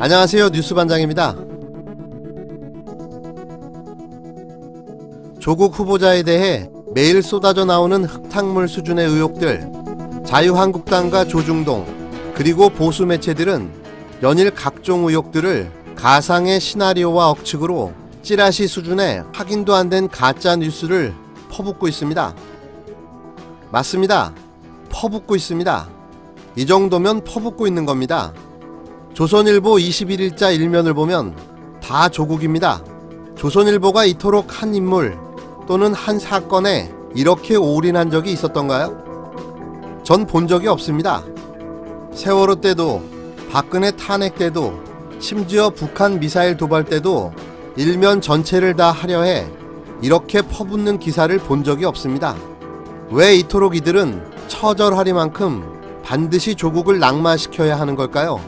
안녕하세요, 뉴스반장입니다. 조국 후보자에 대해 매일 쏟아져 나오는 흙탕물 수준의 의혹들, 자유한국당과 조중동 그리고 보수 매체들은 연일 각종 의혹들을 가상의 시나리오와 억측으로 찌라시 수준의 확인도 안 된 가짜 뉴스를 퍼붓고 있습니다. 맞습니다. 퍼붓고 있습니다. 이 정도면 퍼붓고 있는 겁니다. 조선일보 21일자 일면을 보면 다 조국입니다. 조선일보가 이토록 한 인물 또는 한 사건에 이렇게 올인한 적이 있었던가요? 전 본 적이 없습니다. 세월호 때도, 박근혜 탄핵 때도, 심지어 북한 미사일 도발 때도 일면 전체를 다 하려해 이렇게 퍼붓는 기사를 본 적이 없습니다. 왜 이토록 이들은 처절하리만큼 반드시 조국을 낙마시켜야 하는 걸까요?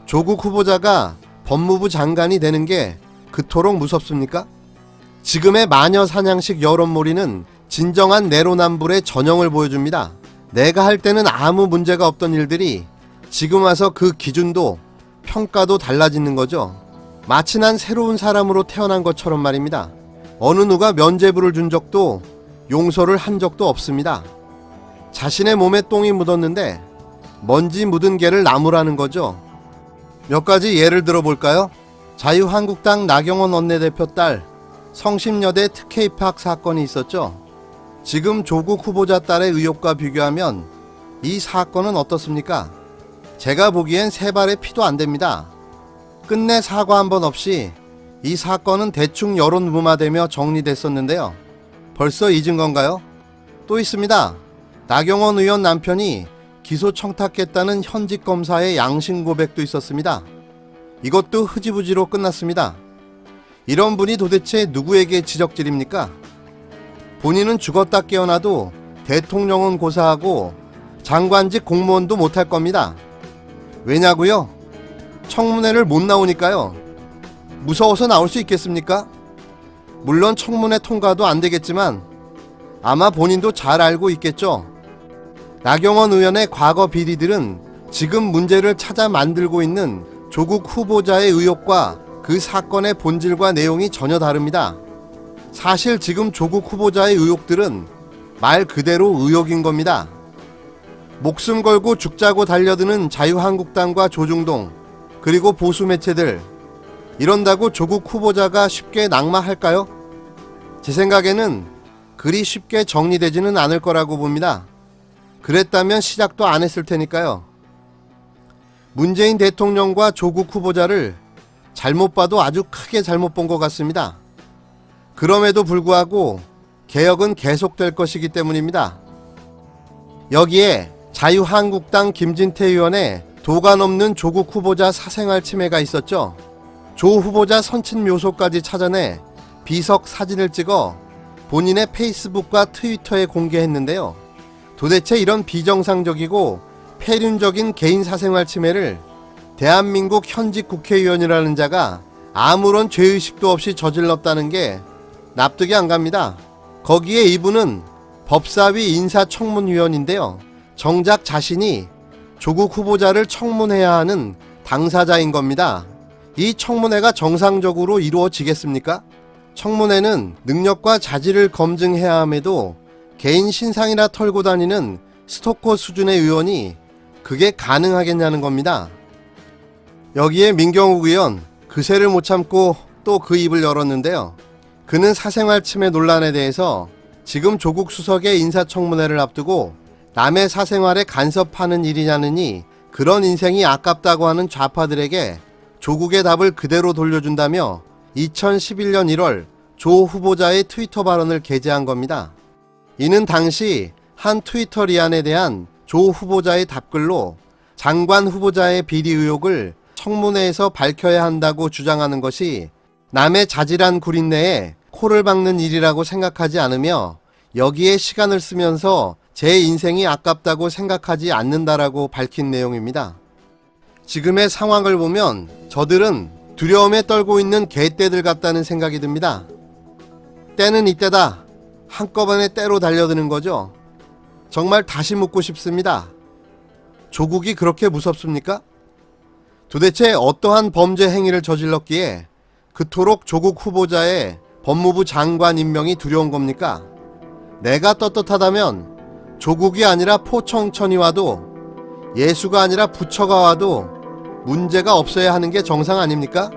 조국 후보자가 법무부 장관이 되는 게 그토록 무섭습니까? 지금의 마녀 사냥식 여론몰이는 진정한 내로남불의 전형을 보여줍니다. 내가 할 때는 아무 문제가 없던 일들이 지금 와서 그 기준도 평가도 달라지는 거죠. 마치 난 새로운 사람으로 태어난 것처럼 말입니다. 어느 누가 면죄부를 준 적도 용서를 한 적도 없습니다. 자신의 몸에 똥이 묻었는데 먼지 묻은 개를 나무라는 거죠. 몇 가지 예를 들어볼까요? 자유한국당 나경원 원내대표 딸 성심여대 특혜 입학 사건이 있었죠. 지금 조국 후보자 딸의 의혹과 비교하면 이 사건은 어떻습니까? 제가 보기엔 세 발의 피도 안 됩니다. 끝내 사과 한 번 없이 이 사건은 대충 여론 무마되며 정리됐었는데요. 벌써 잊은 건가요? 또 있습니다. 나경원 의원 남편이 기소 청탁했다는 현직 검사의 양심 고백도 있었습니다. 이것도 흐지부지로 끝났습니다. 이런 분이 도대체 누구에게 지적질입니까? 본인은 죽었다 깨어나도 대통령은 고사하고 장관직 공무원도 못할 겁니다. 왜냐고요? 청문회를 못 나오니까요. 무서워서 나올 수 있겠습니까? 물론 청문회 통과도 안 되겠지만 아마 본인도 잘 알고 있겠죠. 나경원 의원의 과거 비리들은 지금 문제를 찾아 만들고 있는 조국 후보자의 의혹과 그 사건의 본질과 내용이 전혀 다릅니다. 사실 지금 조국 후보자의 의혹들은 말 그대로 의혹인 겁니다. 목숨 걸고 죽자고 달려드는 자유한국당과 조중동 그리고 보수 매체들, 이런다고 조국 후보자가 쉽게 낙마할까요? 제 생각에는 그리 쉽게 정리되지는 않을 거라고 봅니다. 그랬다면 시작도 안 했을 테니까요. 문재인 대통령과 조국 후보자를 잘못 봐도 아주 크게 잘못 본 것 같습니다. 그럼에도 불구하고 개혁은 계속될 것이기 때문입니다. 여기에 자유한국당 김진태 의원의 도가 넘는 조국 후보자 사생활 침해가 있었죠. 조 후보자 선친 묘소까지 찾아내 비석 사진을 찍어 본인의 페이스북과 트위터에 공개했는데요. 도대체 이런 비정상적이고 폐륜적인 개인 사생활 침해를 대한민국 현직 국회의원이라는 자가 아무런 죄의식도 없이 저질렀다는 게 납득이 안 갑니다. 거기에 이분은 법사위 인사청문위원인데요. 정작 자신이 조국 후보자를 청문해야 하는 당사자인 겁니다. 이 청문회가 정상적으로 이루어지겠습니까? 청문회는 능력과 자질을 검증해야 함에도 개인 신상이나 털고 다니는 스토커 수준의 의원이 그게 가능하겠냐는 겁니다. 여기에 민경욱 의원 그새를 못 참고 또 그 입을 열었는데요. 그는 사생활 침해 논란에 대해서 지금 조국 수석의 인사청문회를 앞두고 남의 사생활에 간섭하는 일이냐느니 그런 인생이 아깝다고 하는 좌파들에게 조국의 답을 그대로 돌려준다며 2011년 1월 조 후보자의 트위터 발언을 게재한 겁니다. 이는 당시 한 트위터 리안에 대한 조 후보자의 답글로 장관 후보자의 비리 의혹을 청문회에서 밝혀야 한다고 주장하는 것이 남의 자질한 구린내에 코를 박는 일이라고 생각하지 않으며 여기에 시간을 쓰면서 제 인생이 아깝다고 생각하지 않는다라고 밝힌 내용입니다. 지금의 상황을 보면 저들은 두려움에 떨고 있는 개떼들 같다는 생각이 듭니다. 때는 이때다. 한꺼번에 때로 달려드는 거죠. 정말 다시 묻고 싶습니다. 조국이 그렇게 무섭습니까? 도대체 어떠한 범죄 행위를 저질렀기에 그토록 조국 후보자의 법무부 장관 임명이 두려운 겁니까? 내가 떳떳하다면 조국이 아니라 포청천이 와도, 예수가 아니라 부처가 와도 문제가 없어야 하는 게 정상 아닙니까?